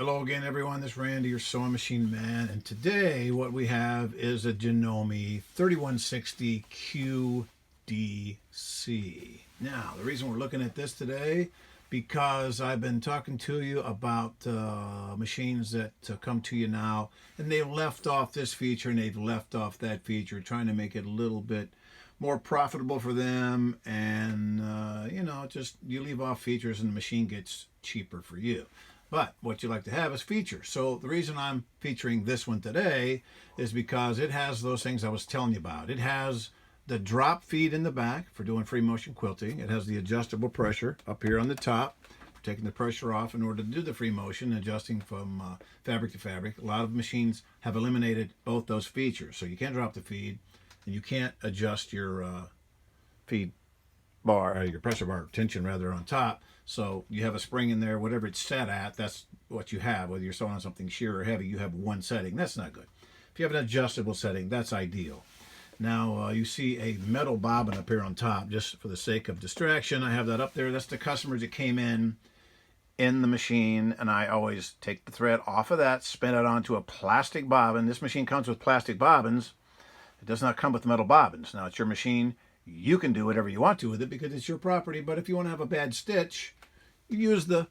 Hello again, everyone. This is Randy, your sewing machine man, and today what we have is a Janome 3160 QDC. Now, the reason we're looking at this today because I've been talking to you about machines that come to you now, and they've left off this feature and they've left off that feature, trying to make it a little bit more profitable for them, and just you leave off features and the machine gets cheaper for you. But what you like to have is features. So the reason I'm featuring this one today is because it has those things I was telling you about. It has the drop feed in the back for doing free motion quilting. It has the adjustable pressure up here on the top, for taking the pressure off in order to do the free motion, adjusting from fabric to fabric. A lot of machines have eliminated both those features. So you can't drop the feed and you can't adjust your feed bar, or your pressure bar tension rather, on top. So you have a spring in there, whatever it's set at, that's what you have. Whether you're sewing on something sheer or heavy, you have one setting. That's not good. If you have an adjustable setting, that's ideal. Now you see a metal bobbin up here on top, just for the sake of distraction. I have that up there. That's the customers that came in the machine, and I always take the thread off of that, spin it onto a plastic bobbin. This machine comes with plastic bobbins. It does not come with metal bobbins. Now, it's your machine. You can do whatever you want to with it because it's your property, but if you want to have a bad stitch, you use the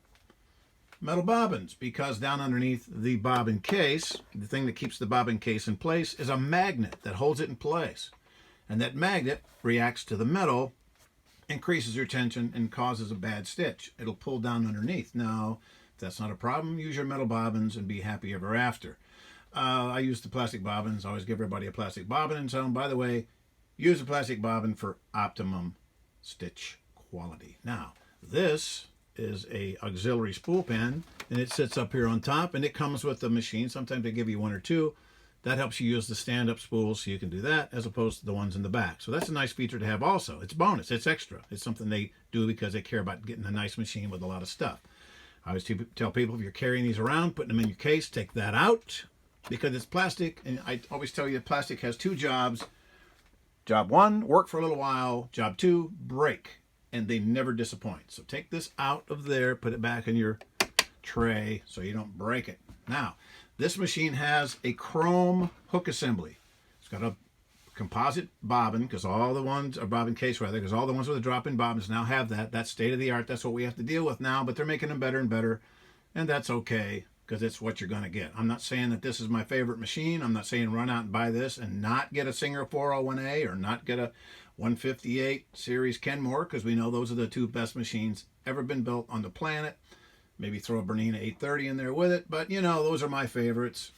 metal bobbins, because down underneath the bobbin case, the thing that keeps the bobbin case in place is a magnet that holds it in place. And that magnet reacts to the metal, increases your tension, and causes a bad stitch. It'll pull down underneath. Now, if that's not a problem, use your metal bobbins and be happy ever after. I use the plastic bobbins. I always give everybody a plastic bobbin and tell them, by the way, use a plastic bobbin for optimum stitch quality. Now, this is a auxiliary spool pen, and it sits up here on top, and it comes with the machine. Sometimes they give you one or two. That helps you use the stand-up spools, so you can do that as opposed to the ones in the back. So that's a nice feature to have also. It's bonus. It's extra. It's something they do because they care about getting a nice machine with a lot of stuff. I always tell people, if you're carrying these around, putting them in your case, take that out because it's plastic. And I always tell you that plastic has two jobs. Job one, work for a little while. Job two, break. And they never disappoint. So take this out of there, put it back in your tray so you don't break it. Now, this machine has a chrome hook assembly. It's got a composite bobbin, because all the ones, or bobbin case rather, because all the ones with the drop-in bobbins now have that. That's state of the art. That's what we have to deal with now, but they're making them better and better, and that's okay, because it's what you're going to get. I'm not saying that this is my favorite machine. I'm not saying run out and buy this and not get a Singer 401A or not get a 158 series Kenmore, because we know those are the two best machines ever been built on the planet. Maybe throw a Bernina 830 in there with it, but those are my favorites.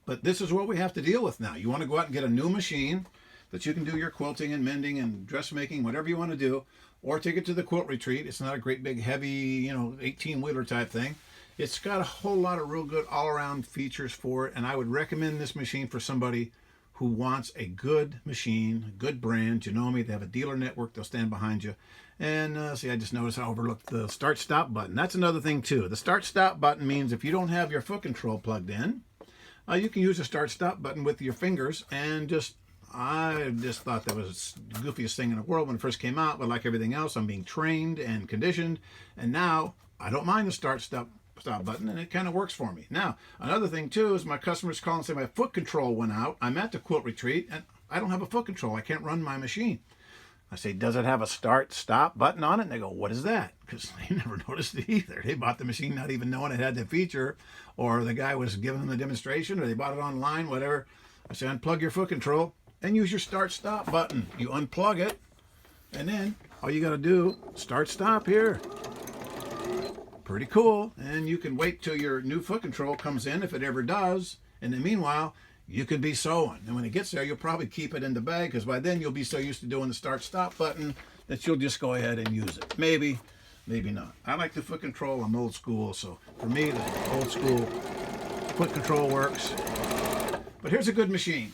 But this is what we have to deal with now. You want to go out and get a new machine that you can do your quilting and mending and dressmaking, whatever you want to do, or take it to the quilt retreat. It's not a great big heavy 18-wheeler type thing. It's got a whole lot of real good all-around features for it, and I would recommend this machine for somebody who wants a good machine, a good brand. Janome, they have a dealer network. They'll stand behind you. And see, I just noticed I overlooked the start-stop button. That's another thing, too. The start-stop button means if you don't have your foot control plugged in, you can use the start-stop button with your fingers. And I just thought that was the goofiest thing in the world when it first came out. But like everything else, I'm being trained and conditioned. And now I don't mind the start-stop button, and it kind of works for me. Now, another thing too is my customers call and say my foot control went out. I'm at the quilt retreat and I don't have a foot control. I can't run my machine. I say, does it have a start-stop button on it? And they go, what is that? Because they never noticed it either. They bought the machine not even knowing it had the feature, or the guy was giving them the demonstration, or they bought it online, whatever. I say, unplug your foot control and use your start-stop button. You unplug it, and then all you got to do, start-stop here. Pretty cool. And you can wait till your new foot control comes in, if it ever does. And then meanwhile, you can be sewing. And when it gets there, you'll probably keep it in the bag, because by then you'll be so used to doing the start-stop button that you'll just go ahead and use it. Maybe, maybe not. I like the foot control. I'm old school, so for me, the old school foot control works. But here's a good machine.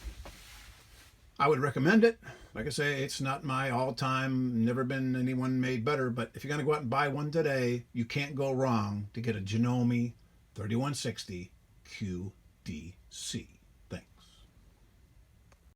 I would recommend it. Like I say, it's not my all-time, never been anyone made better, but if you're going to go out and buy one today, you can't go wrong to get a Janome 3160 QDC.